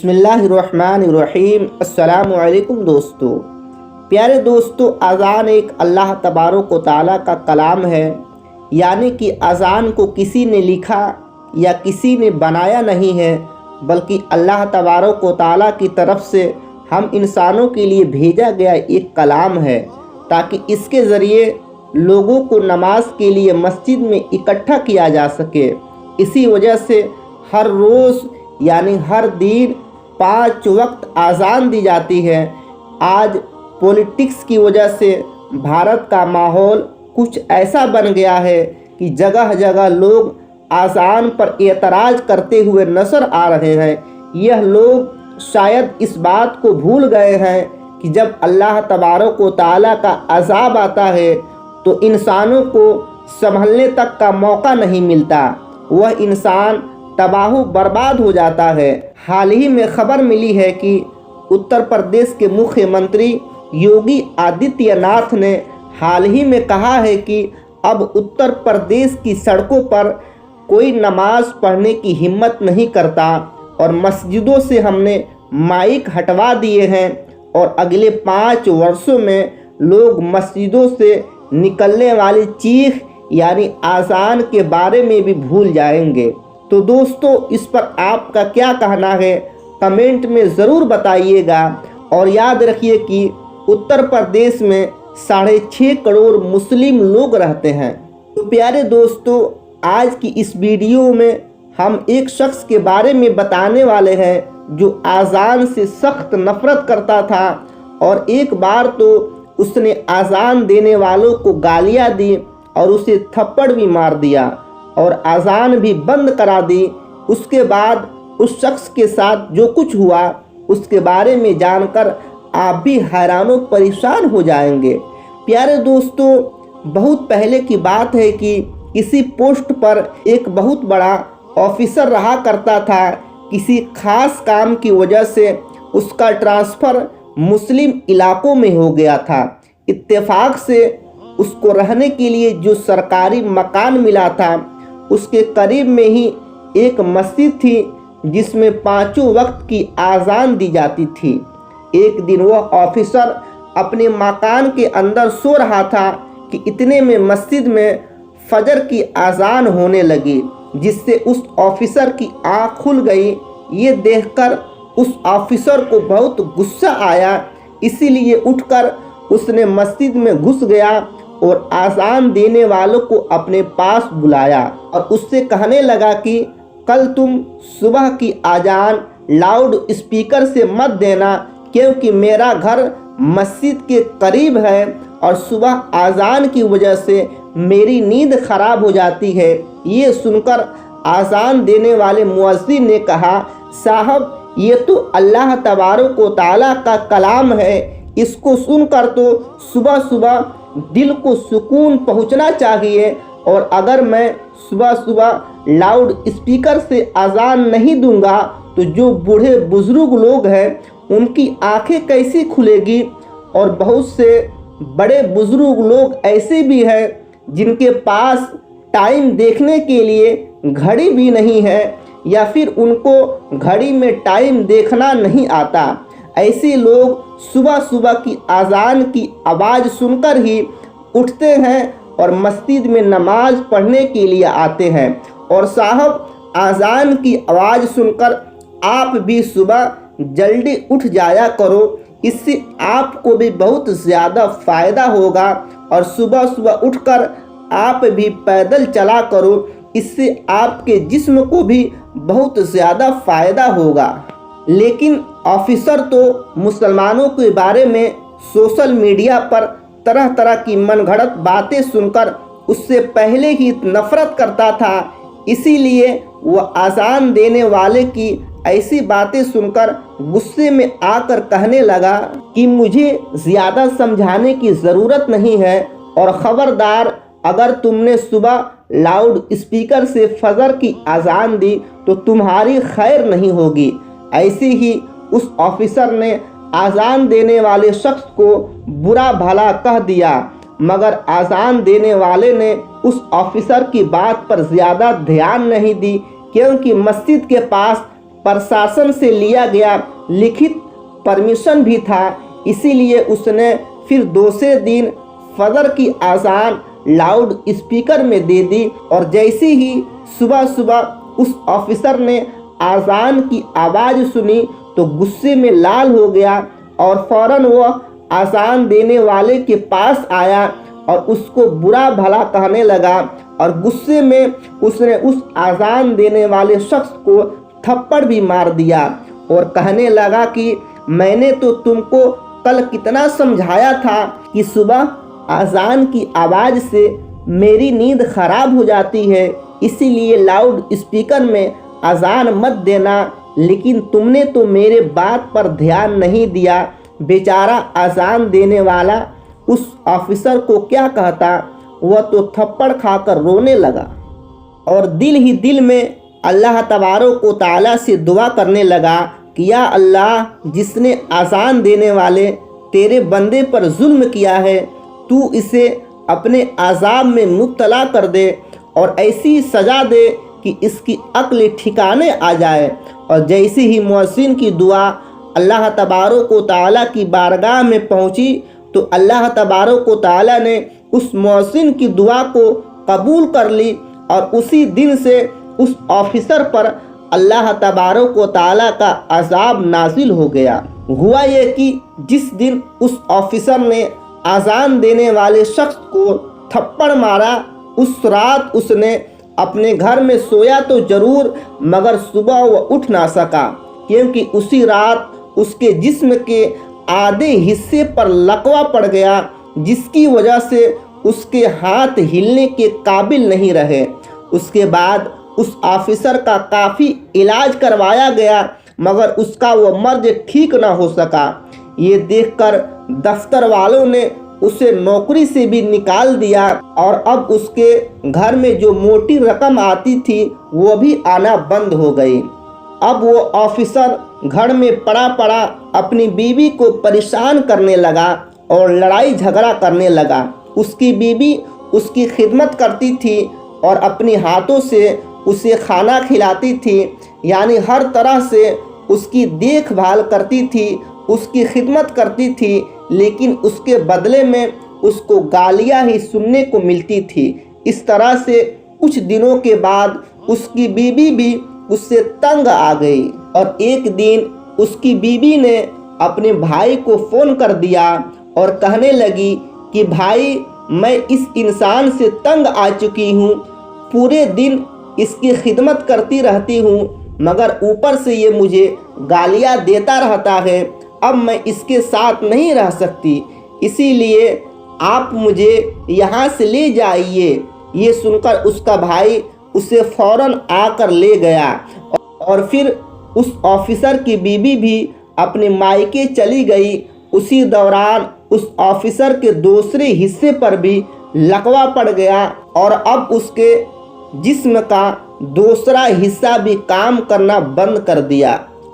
बिस्मिल्लाहिर्रहमानिर्रहीम। अस्सलामु अलैकुम दोस्तों। प्यारे दोस्तों, अज़ान एक अल्लाह तबारक व तआला का कलाम है, यानी कि अज़ान को किसी ने लिखा या किसी ने बनाया नहीं है, बल्कि अल्लाह तबारक व तआला की तरफ से हम इंसानों के लिए भेजा गया एक कलाम है, ताकि इसके ज़रिए लोगों को नमाज के लिए मस्जिद में इकट्ठा किया जा सके। इसी वजह से हर रोज़ यानी हर दिन 5 वक्त आज़ान दी जाती है। आज पॉलिटिक्स की वजह से भारत का माहौल कुछ ऐसा बन गया है कि जगह जगह लोग आज़ान पर एतराज़ करते हुए नज़र आ रहे हैं। यह लोग शायद इस बात को भूल गए हैं कि जब अल्लाह तबारक व तआला का अज़ाब आता है तो इंसानों को संभलने तक का मौका नहीं मिलता, वह इंसान तबाह बर्बाद हो जाता है। हाल ही में खबर मिली है कि उत्तर प्रदेश के मुख्यमंत्री योगी आदित्यनाथ ने हाल ही में कहा है कि अब उत्तर प्रदेश की सड़कों पर कोई नमाज पढ़ने की हिम्मत नहीं करता और मस्जिदों से हमने माइक हटवा दिए हैं और अगले 5 वर्षों में लोग मस्जिदों से निकलने वाली चीख यानी आज़ान के बारे में भी भूल जाएंगे। तो दोस्तों, इस पर आपका क्या कहना है कमेंट में ज़रूर बताइएगा। और याद रखिए कि उत्तर प्रदेश में 6.5 करोड़ मुस्लिम लोग रहते हैं। तो प्यारे दोस्तों, आज की इस वीडियो में हम एक शख्स के बारे में बताने वाले हैं जो आज़ान से सख्त नफ़रत करता था और एक बार तो उसने आज़ान देने वालों को गालियाँ दी और उसे थप्पड़ भी मार दिया और आज़ान भी बंद करा दी। उसके बाद उस शख्स के साथ जो कुछ हुआ उसके बारे में जानकर आप भी हैरानो परेशान हो जाएंगे। प्यारे दोस्तों, बहुत पहले की बात है कि किसी पोस्ट पर एक बहुत बड़ा ऑफिसर रहा करता था। किसी खास काम की वजह से उसका ट्रांसफ़र मुस्लिम इलाकों में हो गया था। इत्तेफाक से उसको रहने के लिए जो सरकारी मकान मिला था उसके करीब में ही एक मस्जिद थी जिसमें 5 वक्त की आज़ान दी जाती थी। एक दिन वह ऑफिसर अपने मकान के अंदर सो रहा था कि इतने में मस्जिद में फजर की आज़ान होने लगी, जिससे उस ऑफिसर की आँख खुल गई। ये देखकर उस ऑफिसर को बहुत गुस्सा आया, इसीलिए उठकर उसने मस्जिद में घुस गया और आज़ान देने वालों को अपने पास बुलाया और उससे कहने लगा कि कल तुम सुबह की आज़ान लाउड स्पीकर से मत देना, क्योंकि मेरा घर मस्जिद के करीब है और सुबह आज़ान की वजह से मेरी नींद खराब हो जाती है। ये सुनकर आज़ान देने वाले मुअज्जिन ने कहा, साहब ये तो अल्लाह तबारक व तआला का कलाम है, इसको सुनकर तो सुबह सुबह दिल को सुकून पहुंचना चाहिए, और अगर मैं सुबह सुबह लाउड स्पीकर से अज़ान नहीं दूंगा तो जो बूढ़े बुजुर्ग लोग हैं उनकी आंखें कैसी खुलेगी। और बहुत से बड़े बुजुर्ग लोग ऐसे भी हैं जिनके पास टाइम देखने के लिए घड़ी भी नहीं है या फिर उनको घड़ी में टाइम देखना नहीं आता। ऐसे लोग सुबह सुबह की आज़ान की आवाज़ सुनकर ही उठते हैं और मस्जिद में नमाज पढ़ने के लिए आते हैं। और साहब, आज़ान की आवाज़ सुनकर आप भी सुबह जल्दी उठ जाया करो, इससे आपको भी बहुत ज़्यादा फ़ायदा होगा। और सुबह सुबह उठकर आप भी पैदल चला करो, इससे आपके जिस्म को भी बहुत ज़्यादा फ़ायदा होगा। लेकिन ऑफिसर तो मुसलमानों के बारे में सोशल मीडिया पर तरह तरह की मनगढ़ंत बातें सुनकर उससे पहले ही नफ़रत करता था, इसीलिए वह आज़ान देने वाले की ऐसी बातें सुनकर गुस्से में आकर कहने लगा कि मुझे ज़्यादा समझाने की ज़रूरत नहीं है और ख़बरदार, अगर तुमने सुबह लाउड स्पीकर से फजर की आज़ान दी तो तुम्हारी खैर नहीं होगी। ऐसे ही उस ऑफिसर ने आज़ान देने वाले शख्स को बुरा भला कह दिया, मगर आज़ान देने वाले ने उस ऑफिसर की बात पर ज़्यादा ध्यान नहीं दी, क्योंकि मस्जिद के पास प्रशासन से लिया गया लिखित परमिशन भी था। इसीलिए उसने फिर दूसरे दिन फजर की आज़ान लाउड स्पीकर में दे दी और जैसे ही सुबह सुबह उस ऑफिसर ने आज़ान की आवाज़ सुनी तो गुस्से में लाल हो गया और फौरन वह आज़ान देने वाले के पास आया और उसको बुरा भला कहने लगा और गुस्से में उसने उस आज़ान देने वाले शख्स को थप्पड़ भी मार दिया और कहने लगा कि मैंने तो तुमको कल कितना समझाया था कि सुबह आज़ान की आवाज़ से मेरी नींद खराब हो जाती है, इसीलिए लाउड स्पीकर में आज़ान मत देना, लेकिन तुमने तो मेरे बात पर ध्यान नहीं दिया। बेचारा आज़ान देने वाला उस ऑफिसर को क्या कहता, वह तो थप्पड़ खाकर रोने लगा और दिल ही दिल में अल्लाह तबारक व तआला से दुआ करने लगा कि या अल्लाह, जिसने आज़ान देने वाले तेरे बंदे पर जुल्म किया है, तू इसे अपने अज़ाब में मुब्तला कर दे और ऐसी सज़ा दे कि इसकी अक्ल ठिकाने आ जाए। और जैसे ही मुअज्जिन की दुआ अल्लाह तबारक व तआला की बारगाह में पहुंची तो अल्लाह तबारक व तआला ने उस मुअज्जिन की दुआ को कबूल कर ली और उसी दिन से उस ऑफिसर पर अल्लाह तबारक व तआला का अज़ाब नाजिल हो गया। हुआ ये कि जिस दिन उस ऑफिसर ने आज़ान देने वाले शख्स को थप्पड़ मारा, उस रात उसने अपने घर में सोया तो ज़रूर, मगर सुबह वह उठ ना सका, क्योंकि उसी रात उसके जिस्म के आधे हिस्से पर लकवा पड़ गया, जिसकी वजह से उसके हाथ हिलने के काबिल नहीं रहे। उसके बाद उस ऑफिसर का काफ़ी इलाज करवाया गया, मगर उसका वह मर्ज ठीक ना हो सका। ये देखकर दफ्तर वालों ने उसे नौकरी से भी निकाल दिया और अब उसके घर में जो मोटी रकम आती थी वो भी आना बंद हो गई। अब वो ऑफिसर घर में पड़ा पड़ा अपनी बीवी को परेशान करने लगा और लड़ाई झगड़ा करने लगा। उसकी बीवी उसकी खिदमत करती थी और अपने हाथों से उसे खाना खिलाती थी, यानी हर तरह से उसकी देखभाल करती थी, उसकी खिदमत करती थी, लेकिन उसके बदले में उसको गालियां ही सुनने को मिलती थी। इस तरह से कुछ दिनों के बाद उसकी बीवी भी उससे तंग आ गई और एक दिन उसकी बीवी ने अपने भाई को फ़ोन कर दिया और कहने लगी कि भाई, मैं इस इंसान से तंग आ चुकी हूँ, पूरे दिन इसकी खिदमत करती रहती हूँ, मगर ऊपर से ये मुझे गालियाँ देता रहता है। अब मैं इसके साथ नहीं रह सकती, इसीलिए आप मुझे यहाँ से ले जाइए। ये सुनकर उसका भाई उसे फ़ौरन आकर ले गया और फिर उस ऑफिसर की बीवी भी अपने मायके चली गई। उसी दौरान उस ऑफिसर के दूसरे हिस्से पर भी लकवा पड़ गया और अब उसके जिस्म का दूसरा हिस्सा भी काम करना बंद कर दिया।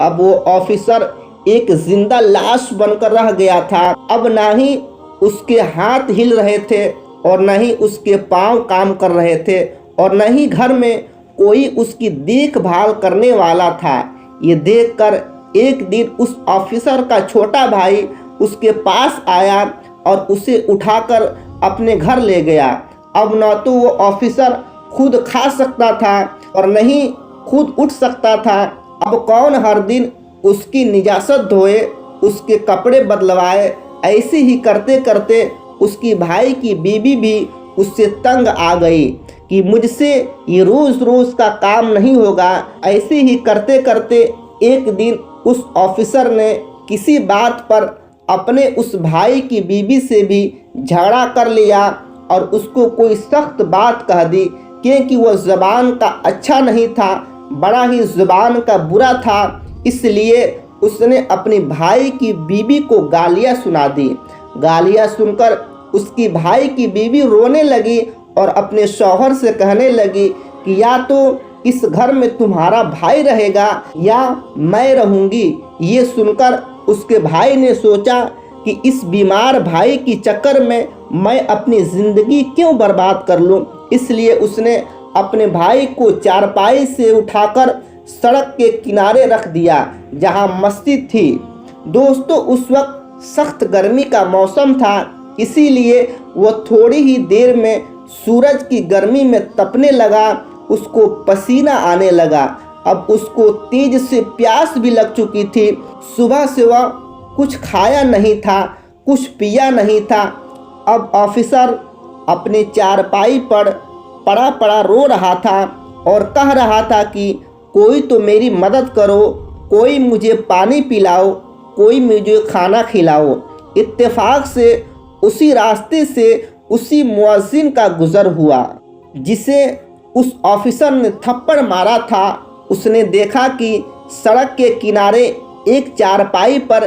अब वो ऑफिसर एक जिंदा लाश बनकर रह गया था। अब ना ही उसके हाथ हिल रहे थे और न ही उसके पांव काम कर रहे थे और न ही घर में कोई उसकी देखभाल करने वाला था। ये देखकर एक दिन उस ऑफिसर का छोटा भाई उसके पास आया और उसे उठाकर अपने घर ले गया। अब न तो वो ऑफिसर खुद खा सकता था और न ही खुद उठ सकता था। अब कौन हर दिन उसकी निजासत धोए, उसके कपड़े बदलवाए। ऐसे ही करते करते उसकी भाई की बीवी भी उससे तंग आ गई कि मुझसे ये रोज़ रोज़ का काम नहीं होगा। ऐसे ही करते करते एक दिन उस ऑफिसर ने किसी बात पर अपने उस भाई की बीवी से भी झगड़ा कर लिया और उसको कोई सख्त बात कह दी, क्योंकि वह ज़बान का अच्छा नहीं था, बड़ा ही ज़बान का बुरा था। इसलिए उसने अपने भाई की बीवी को गालियाँ सुना दी। गालियाँ सुनकर उसकी भाई की बीवी रोने लगी और अपने शौहर से कहने लगी कि या तो इस घर में तुम्हारा भाई रहेगा या मैं रहूँगी। ये सुनकर उसके भाई ने सोचा कि इस बीमार भाई की चक्कर में मैं अपनी ज़िंदगी क्यों बर्बाद कर लूँ। इसलिए उसने अपने भाई को चारपाई से उठाकर सड़क के किनारे रख दिया जहां मस्जिद थी। दोस्तों उस वक्त सख्त गर्मी का मौसम था, इसीलिए वो थोड़ी ही देर में सूरज की गर्मी में तपने लगा, उसको पसीना आने लगा। अब उसको तेज से प्यास भी लग चुकी थी। सुबह से वह कुछ खाया नहीं था, कुछ पिया नहीं था। अब ऑफिसर अपने चारपाई पर पड़ा पड़ा रो रहा था और कह रहा था कि कोई तो मेरी मदद करो, कोई मुझे पानी पिलाओ, कोई मुझे खाना खिलाओ। इत्तेफाक से उसी रास्ते से उसी मुअज्जिन का गुज़र हुआ जिसे उस ऑफिसर ने थप्पड़ मारा था। उसने देखा कि सड़क के किनारे एक चारपाई पर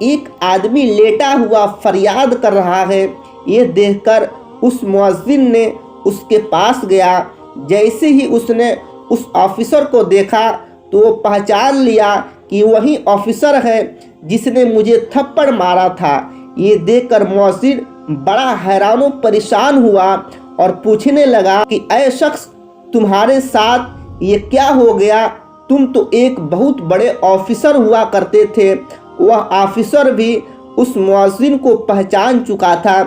एक आदमी लेटा हुआ फरियाद कर रहा है। ये देखकर उस मुअज्जिन ने उसके पास गया। जैसे ही उसने उस ऑफिसर को देखा तो वो पहचान लिया कि वही ऑफिसर है जिसने मुझे थप्पड़ मारा था। ये देखकर मुअज्जिन बड़ा हैरान और परेशान हुआ और पूछने लगा कि ऐ शख्स, तुम्हारे साथ ये क्या हो गया? तुम तो एक बहुत बड़े ऑफिसर हुआ करते थे। वह ऑफिसर भी उस मुअज्जिन को पहचान चुका था।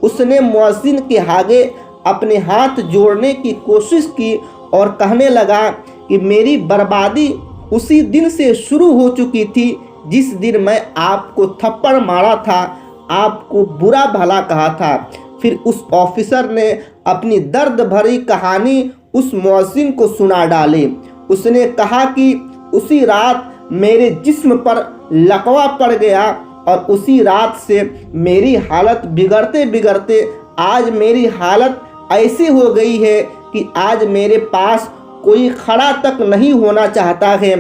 उसने मुअज्जिन के आगे अपने हाथ जोड़ने की कोशिश की और कहने लगा कि मेरी बर्बादी उसी दिन से शुरू हो चुकी थी जिस दिन मैं आपको थप्पड़ मारा था, आपको बुरा भला कहा था। फिर उस ऑफिसर ने अपनी दर्द भरी कहानी उस मुअज्जिन को सुना डाली। उसने कहा कि उसी रात मेरे जिस्म पर लकवा पड़ गया और उसी रात से मेरी हालत बिगड़ते बिगड़ते आज मेरी हालत ऐसी हो गई है कि आज मेरे पास कोई खड़ा तक नहीं होना चाहता है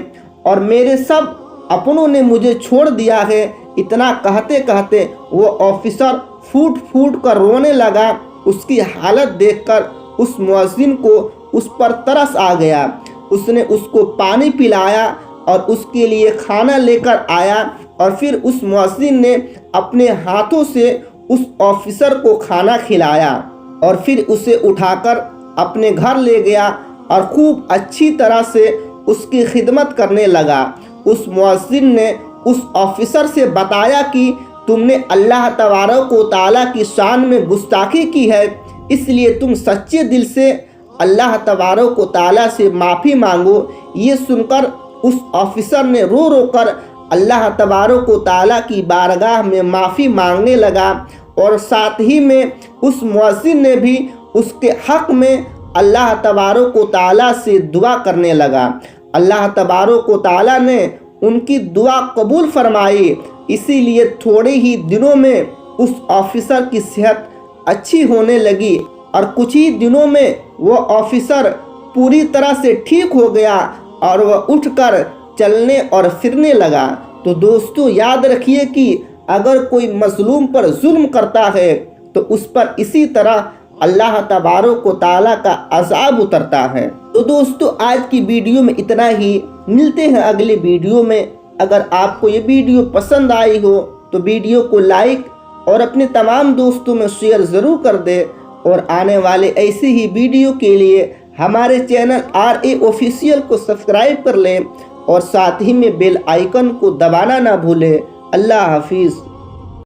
और मेरे सब अपनों ने मुझे छोड़ दिया है। इतना कहते कहते वो ऑफिसर फूट फूट कर रोने लगा। उसकी हालत देखकर उस मुअज्जिन को उस पर तरस आ गया। उसने उसको पानी पिलाया और उसके लिए खाना लेकर आया और फिर उस मुअज्जिन ने अपने हाथों से उस ऑफिसर को खाना खिलाया और फिर उसे उठाकर अपने घर ले गया और खूब अच्छी तरह से उसकी खिदमत करने लगा। उस मुअज्जिन ने उस ऑफिसर से बताया कि तुमने अल्लाह तबारक व तआला की शान में गुस्ताखी की है, इसलिए तुम सच्चे दिल से अल्लाह तबारक व तआला से माफ़ी मांगो। ये सुनकर उस ऑफिसर ने रो रो कर अल्लाह तबारक व तआला की बारगाह में माफ़ी मांगने लगा और साथ ही में उस मुअज्जिन ने भी उसके हक़ में अल्लाह तबारक व तआला से दुआ करने लगा। अल्लाह तबारक व तआला ने उनकी दुआ कबूल फरमाई। इसीलिए थोड़े ही दिनों में उस ऑफिसर की सेहत अच्छी होने लगी और कुछ ही दिनों में वो ऑफिसर पूरी तरह से ठीक हो गया और वह उठकर चलने और फिरने लगा। तो दोस्तों याद रखिए कि अगर कोई मजलूम पर जुल्म करता है तो उस पर इसी तरह अल्लाह तबारक व तआला का अज़ाब उतरता है। तो दोस्तों आज की वीडियो में इतना ही। मिलते हैं अगले वीडियो में। अगर आपको ये वीडियो पसंद आई हो तो वीडियो को लाइक और अपने तमाम दोस्तों में शेयर ज़रूर कर दें और आने वाले ऐसे ही वीडियो के लिए हमारे चैनल RA ऑफिशियल को सब्सक्राइब कर लें और साथ ही में बेल आइकन को दबाना ना भूलें। अल्लाह हाफिज़।